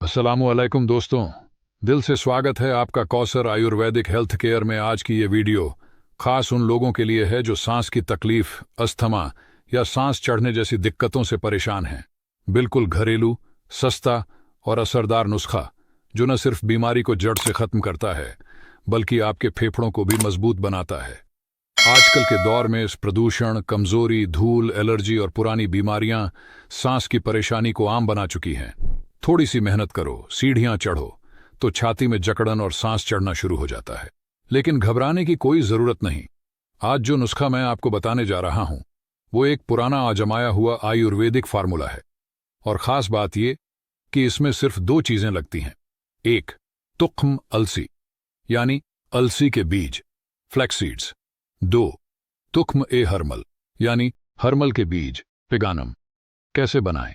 अस्सलामुअलैकुम दोस्तों, दिल से स्वागत है आपका कौसर आयुर्वेदिक हेल्थ केयर में। आज की ये वीडियो खास उन लोगों के लिए है जो सांस की तकलीफ, अस्थमा या सांस चढ़ने जैसी दिक्कतों से परेशान हैं। बिल्कुल घरेलू, सस्ता और असरदार नुस्खा जो न सिर्फ बीमारी को जड़ से खत्म करता है बल्कि आपके फेफड़ों को भी मजबूत बनाता है। आजकल के दौर में इस प्रदूषण, कमजोरी, धूल, एलर्जी और पुरानी बीमारियां सांस की परेशानी को आम बना चुकी हैं। थोड़ी सी मेहनत करो, सीढ़ियां चढ़ो तो छाती में जकड़न और सांस चढ़ना शुरू हो जाता है। लेकिन घबराने की कोई जरूरत नहीं। आज जो नुस्खा मैं आपको बताने जा रहा हूं वो एक पुराना आजमाया हुआ आयुर्वेदिक फार्मूला है। और खास बात यह कि इसमें सिर्फ दो चीजें लगती हैं। एक, तुख्म अलसी यानी अलसी के बीज, फ्लैक्स सीड्स। दो, तुख्म ए हरमल यानी हरमल के बीज, पिगानम। कैसे बनाएं?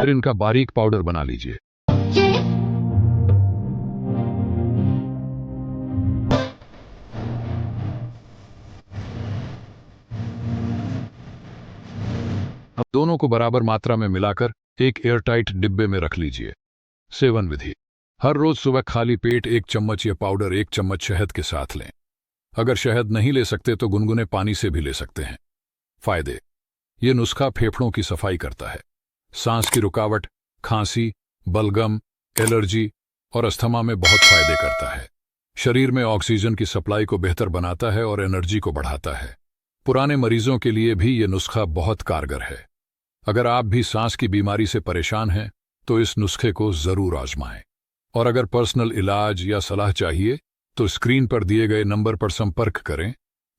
फिर इनका बारीक पाउडर बना लीजिए। अब दोनों को बराबर मात्रा में मिलाकर एक एयरटाइट डिब्बे में रख लीजिए। सेवन विधि: हर रोज सुबह खाली पेट 1 चम्मच ये पाउडर 1 चम्मच शहद के साथ लें। अगर शहद नहीं ले सकते तो गुनगुने पानी से भी ले सकते हैं। फायदे: ये नुस्खा फेफड़ों की सफाई करता है, सांस की रुकावट, खांसी, बलगम, एलर्जी और अस्थमा में बहुत फायदे करता है। शरीर में ऑक्सीजन की सप्लाई को बेहतर बनाता है और एनर्जी को बढ़ाता है। पुराने मरीजों के लिए भी ये नुस्खा बहुत कारगर है। अगर आप भी सांस की बीमारी से परेशान हैं तो इस नुस्खे को जरूर आजमाएं। और अगर पर्सनल इलाज या सलाह चाहिए तो स्क्रीन पर दिए गए नंबर पर संपर्क करें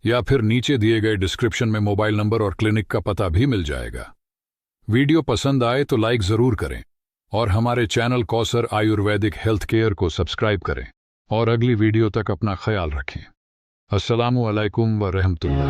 या फिर नीचे दिए गए डिस्क्रिप्शन में मोबाइल नंबर और क्लिनिक का पता भी मिल जाएगा। वीडियो पसंद आए तो लाइक जरूर करें और हमारे channel Kausar Ayurvedic health care को सब्सक्राइब करें। और अगली वीडियो तक अपना ख्याल रखें। अस्सलामु अलैकुम व रहमतुल्लाह।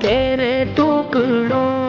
तेरे टुकड़ों